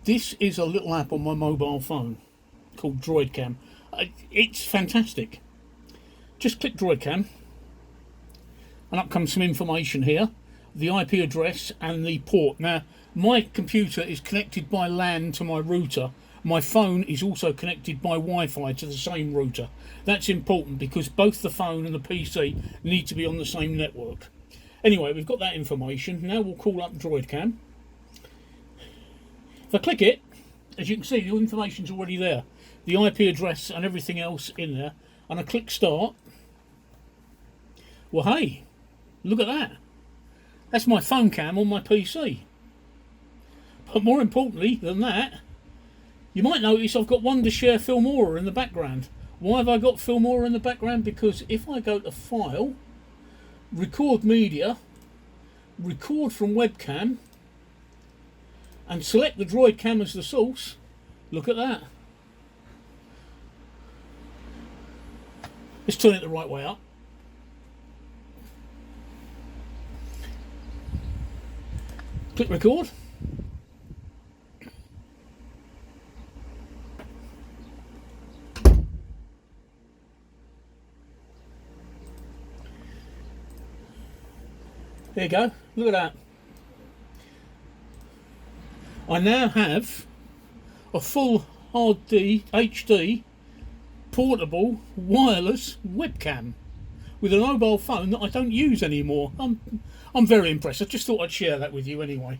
This is a little app on my mobile phone called Droidcam. It's fantastic. Just click Droidcam and up comes some information here. The IP address and the port. Now, my computer is connected by LAN to my router. My phone is also connected by Wi-Fi to the same router. That's important because both the phone and the PC need to be on the same network. Anyway, we've got that information. Now we'll call up Droidcam. If I click it, as you can see, the information's already there. The IP address and everything else in there. And I click start. Well, hey, look at that. That's my phone cam on my PC. But more importantly than that, you might notice I've got Wondershare Filmora in the background. Why have I got Filmora in the background? Because if I go to File, Record Media, Record from Webcam, and select the Droidcam as the source, look at that. Let's turn it the right way up. Click record. There you go, look at that. I now have a full HD portable wireless webcam with a mobile phone that I don't use anymore. I'm very impressed. I just thought I'd share that with you anyway.